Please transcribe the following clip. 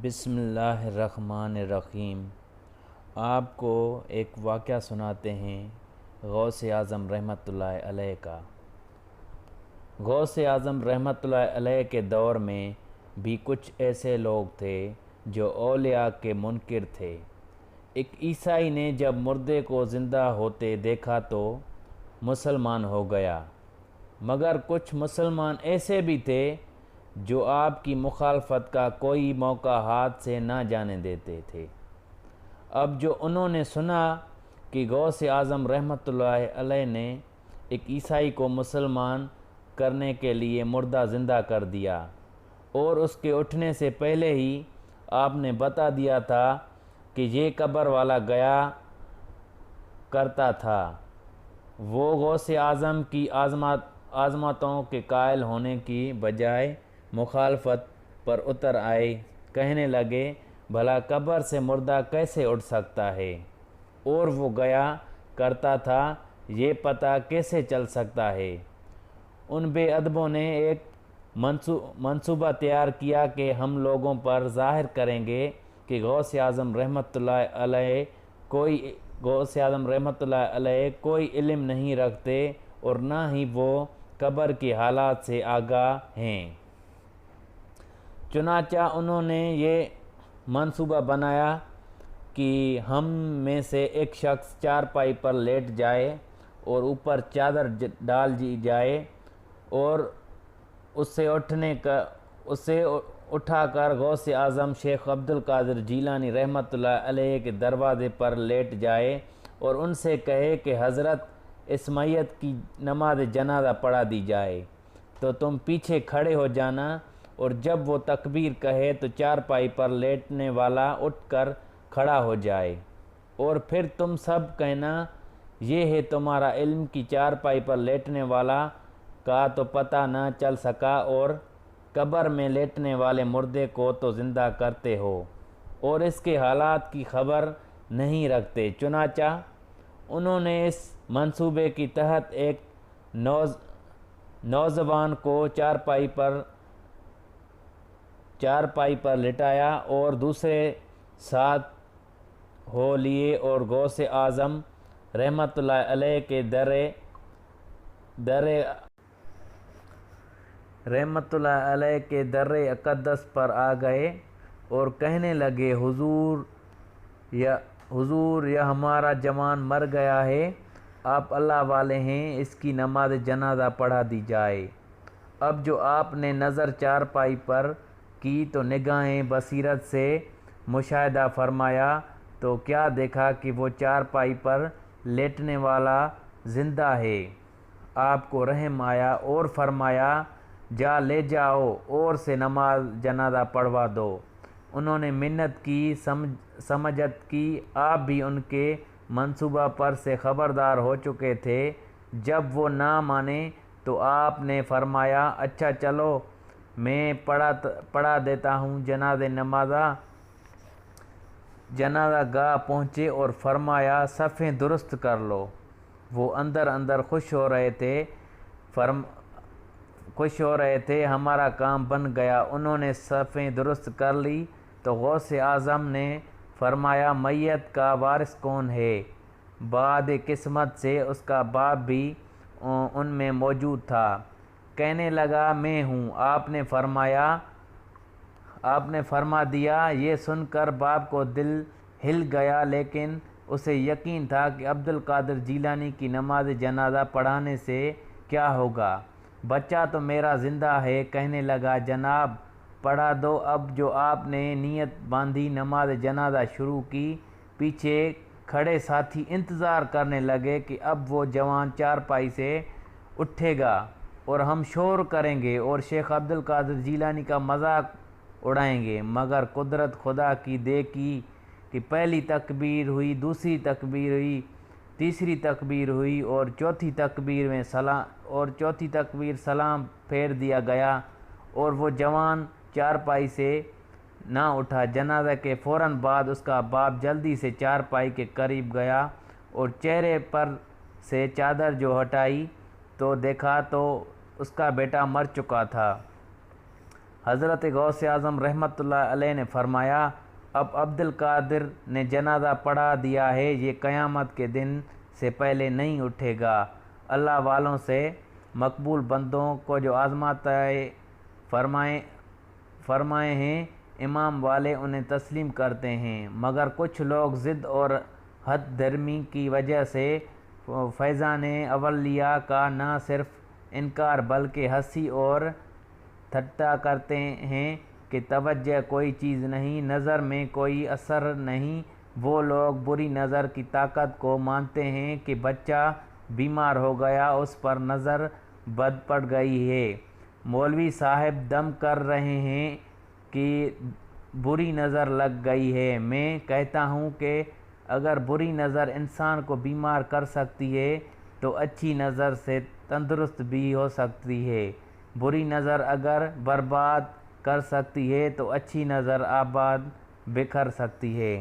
بسم اللہ الرحمن الرحیم۔ آپ کو ایک واقعہ سناتے ہیں غوث اعظم رحمۃ اللہ علیہ کا۔ غوث اعظم رحمۃ اللہ علیہ کے دور میں بھی کچھ ایسے لوگ تھے جو اولیاء کے منکر تھے۔ ایک عیسائی نے جب مردے کو زندہ ہوتے دیکھا تو مسلمان ہو گیا، مگر کچھ مسلمان ایسے بھی تھے جو آپ کی مخالفت کا کوئی موقع ہاتھ سے نہ جانے دیتے تھے۔ اب جو انہوں نے سنا کہ غوث اعظم رحمۃ اللہ علیہ نے ایک عیسائی کو مسلمان کرنے کے لیے مردہ زندہ کر دیا اور اس کے اٹھنے سے پہلے ہی آپ نے بتا دیا تھا کہ یہ قبر والا گیا کرتا تھا، وہ غوث اعظم کی عظمتوں کے قائل ہونے کی بجائے مخالفت پر اتر آئے۔ کہنے لگے بھلا قبر سے مردہ کیسے اٹھ سکتا ہے، اور وہ گیا کرتا تھا یہ پتہ کیسے چل سکتا ہے۔ ان بے ادبوں نے ایک منصوبہ تیار کیا کہ ہم لوگوں پر ظاہر کریں گے کہ غوث اعظم رحمۃ اللہ علیہ کوئی علم نہیں رکھتے اور نہ ہی وہ قبر کے حالات سے آگاہ ہیں۔ چنانچہ انہوں نے یہ منصوبہ بنایا کہ ہم میں سے ایک شخص چارپائی پر لیٹ جائے اور اوپر چادر ڈال دی جائے اور اسے اٹھا کر غوث اعظم شیخ عبد القادر جیلانی رحمۃ اللہ علیہ کے دروازے پر لیٹ جائے اور ان سے کہے کہ حضرت اس میت کی نماز جنازہ پڑھا دی جائے، تو تم پیچھے کھڑے ہو جانا، اور جب وہ تکبیر کہے تو چارپائی پر لیٹنے والا اٹھ کر کھڑا ہو جائے، اور پھر تم سب کہنا یہ ہے تمہارا علم کہ چارپائی پر لیٹنے والا کا تو پتہ نہ چل سکا اور قبر میں لیٹنے والے مردے کو تو زندہ کرتے ہو اور اس کے حالات کی خبر نہیں رکھتے۔ چنانچہ انہوں نے اس منصوبے کے تحت ایک نوجوان کو چارپائی پر لٹایا اور دوسرے ساتھ ہو لیے اور غوث اعظم رحمۃ اللہ علیہ کے در اقدس پر آ گئے اور کہنے لگے حضور یا ہمارا جوان مر گیا ہے، آپ اللہ والے ہیں، اس کی نماز جنازہ پڑھا دی جائے۔ اب جو آپ نے نظر چارپائی پر کی تو نگاہیں بصیرت سے مشاہدہ فرمایا تو کیا دیکھا کہ وہ چارپائی پر لیٹنے والا زندہ ہے۔ آپ کو رحم آیا اور فرمایا جا لے جاؤ اور سے نماز جنازہ پڑھوا دو۔ انہوں نے منت کی، سمجھت کی، آپ بھی ان کے منصوبہ پر سے خبردار ہو چکے تھے۔ جب وہ نہ مانے تو آپ نے فرمایا اچھا چلو میں پڑھا دیتا ہوں۔ جنازہ گاہ پہنچے اور فرمایا صفیں درست کر لو۔ وہ اندر خوش ہو رہے تھے ہمارا کام بن گیا۔ انہوں نے صفیں درست کر لی تو غوث اعظم نے فرمایا میت کا وارث کون ہے؟ بعد قسمت سے اس کا باپ بھی ان میں موجود تھا۔ کہنے لگا میں ہوں۔ آپ نے فرما دیا۔ یہ سن کر باپ کو دل ہل گیا، لیکن اسے یقین تھا کہ عبد القادر جیلانی کی نماز جنازہ پڑھانے سے کیا ہوگا، بچہ تو میرا زندہ ہے۔ کہنے لگا جناب پڑھا دو۔ اب جو آپ نے نیت باندھی، نماز جنازہ شروع کی، پیچھے کھڑے ساتھی انتظار کرنے لگے کہ اب وہ جوان چارپائی سے اٹھے گا اور ہم شور کریں گے اور شیخ عبد القادر جیلانی کا مذاق اڑائیں گے، مگر قدرت خدا کی دیکھی کہ پہلی تکبیر ہوئی، دوسری تکبیر ہوئی، تیسری تکبیر ہوئی اور چوتھی تکبیر سلام پھیر دیا گیا اور وہ جوان چارپائی سے نہ اٹھا۔ جنازہ کے فوراً بعد اس کا باپ جلدی سے چارپائی کے قریب گیا اور چہرے پر سے چادر جو ہٹائی تو دیکھا تو اس کا بیٹا مر چکا تھا۔ حضرت غوث اعظم رحمۃ اللہ علیہ نے فرمایا، اب عبد القادر نے جنازہ پڑھا دیا ہے، یہ قیامت کے دن سے پہلے نہیں اٹھے گا۔ اللہ والوں سے مقبول بندوں کو جو آزماتا فرمائے ہیں، امام والے انہیں تسلیم کرتے ہیں، مگر کچھ لوگ ضد اور حد درمی کی وجہ سے فیضان اولیاء کا نہ صرف انکار بلکہ ہنسی اور ٹھٹا کرتے ہیں کہ توجہ کوئی چیز نہیں، نظر میں کوئی اثر نہیں۔ وہ لوگ بری نظر کی طاقت کو مانتے ہیں کہ بچہ بیمار ہو گیا، اس پر نظر بد پڑ گئی ہے، مولوی صاحب دم کر رہے ہیں کہ بری نظر لگ گئی ہے۔ میں کہتا ہوں کہ اگر بری نظر انسان کو بیمار کر سکتی ہے تو اچھی نظر سے تندرست بھی ہو سکتی ہے۔ بری نظر اگر برباد کر سکتی ہے تو اچھی نظر آباد بکھر سکتی ہے۔